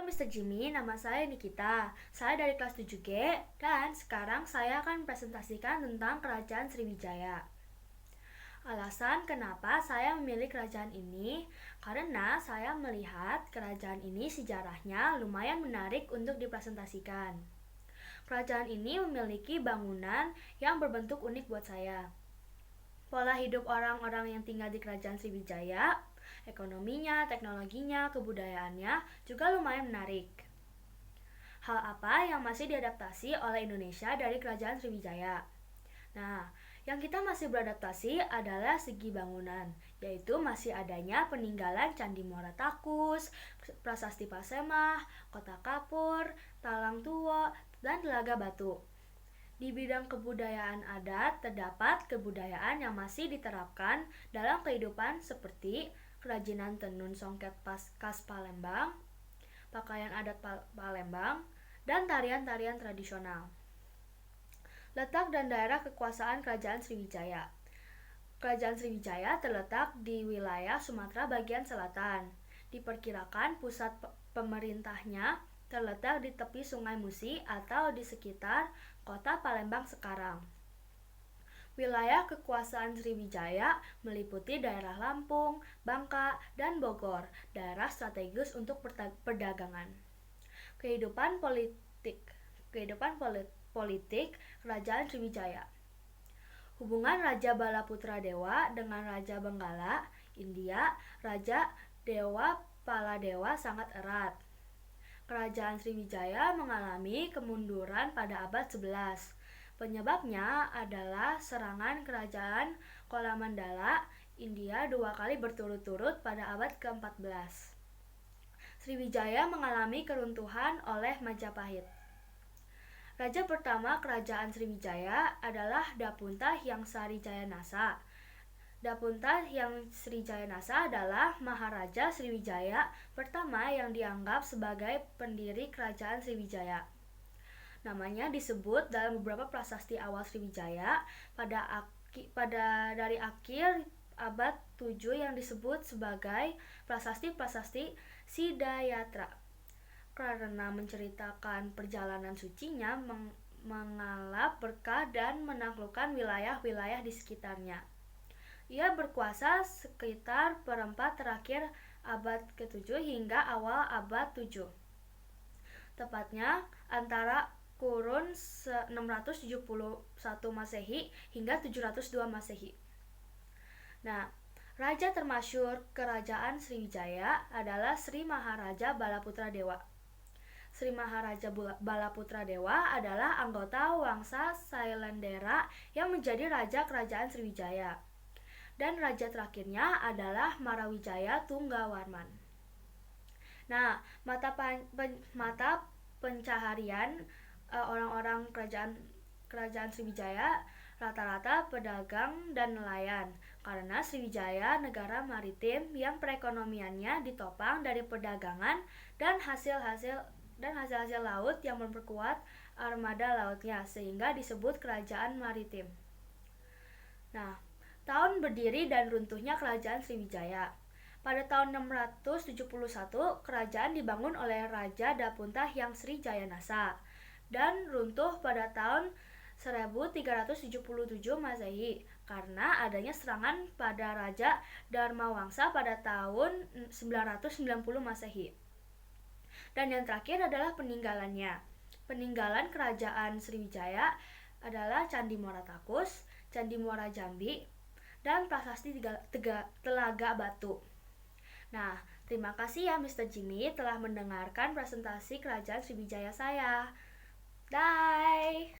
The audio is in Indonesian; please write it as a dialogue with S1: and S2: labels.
S1: Halo Mr. Jimmy, nama saya Nikita. Saya dari kelas 7G dan sekarang saya akan presentasikan tentang Kerajaan Sriwijaya. Alasan kenapa saya memilih kerajaan ini karena saya melihat kerajaan ini sejarahnya lumayan menarik untuk dipresentasikan. Kerajaan ini memiliki bangunan yang berbentuk unik buat saya. Pola hidup orang-orang yang tinggal di Kerajaan Sriwijaya, ekonominya, teknologinya, kebudayaannya juga lumayan menarik. Hal apa yang masih diadaptasi oleh Indonesia dari Kerajaan Sriwijaya? Nah, yang kita masih beradaptasi adalah segi bangunan, yaitu masih adanya peninggalan Candi Muara Takus, Prasasti Pasemah, Kota Kapur, Talang Tua, dan Telaga Batu. Di bidang kebudayaan adat, terdapat kebudayaan yang masih diterapkan dalam kehidupan seperti kerajinan tenun songket khas Palembang, pakaian adat Palembang, dan tarian-tarian tradisional. Letak dan daerah kekuasaan Kerajaan Sriwijaya. Kerajaan Sriwijaya terletak di wilayah Sumatera bagian selatan. Diperkirakan pusat pemerintahnya terletak di tepi Sungai Musi atau di sekitar kota Palembang sekarang. Wilayah kekuasaan Sriwijaya meliputi daerah Lampung, Bangka, dan Bogor, daerah strategis untuk perdagangan. Kehidupan politik Kerajaan Sriwijaya. Hubungan Raja Balaputra Dewa dengan Raja Benggala, India, Raja Dewa Paladewa sangat erat. Kerajaan Sriwijaya mengalami kemunduran pada abad 11. Penyebabnya adalah serangan kerajaan Kolamandala, India 2 kali berturut-turut pada abad ke-14. Sriwijaya mengalami keruntuhan oleh Majapahit. Raja pertama Kerajaan Sriwijaya adalah Dapunta Hyang Sari Jayanasa. Dapunta Hyang Sri Jayanasa adalah Maharaja Sriwijaya pertama yang dianggap sebagai pendiri Kerajaan Sriwijaya. Namanya disebut dalam beberapa prasasti awal Sriwijaya dari akhir abad 7 yang disebut sebagai prasasti-prasasti Sidayatra. Karena menceritakan perjalanan sucinya mengalap berkah dan menaklukkan wilayah-wilayah di sekitarnya. Ia berkuasa sekitar perempat terakhir abad ke-7 hingga awal abad 7. Tepatnya antara kurun 671 Masehi hingga 702 Masehi. Nah, raja termasyhur Kerajaan Sriwijaya adalah Sri Maharaja Balaputra Dewa. Sri Maharaja Balaputra Dewa adalah anggota Wangsa Sailendra yang menjadi raja Kerajaan Sriwijaya. Dan raja terakhirnya adalah Marawijaya Tunggawarman. Nah, mata pencaharian orang-orang kerajaan Sriwijaya rata-rata pedagang dan nelayan, karena Sriwijaya negara maritim yang perekonomiannya ditopang dari perdagangan dan hasil-hasil laut yang memperkuat armada lautnya, sehingga disebut kerajaan maritim. Nah, tahun berdiri dan runtuhnya Kerajaan Sriwijaya. Pada tahun 671, kerajaan dibangun oleh Raja Dapunta Hyang Sri Jayanasa dan runtuh pada tahun 1377 Masehi karena adanya serangan pada Raja Dharmawangsa pada tahun 990 Masehi. Dan yang terakhir adalah peninggalannya. Peninggalan Kerajaan Sriwijaya adalah Candi Muara Takus, Candi Muara Jambi, dan Prasasti Telaga Batu. Nah, terima kasih ya Mr. Jimmy telah mendengarkan presentasi Kerajaan Sriwijaya saya. Bye!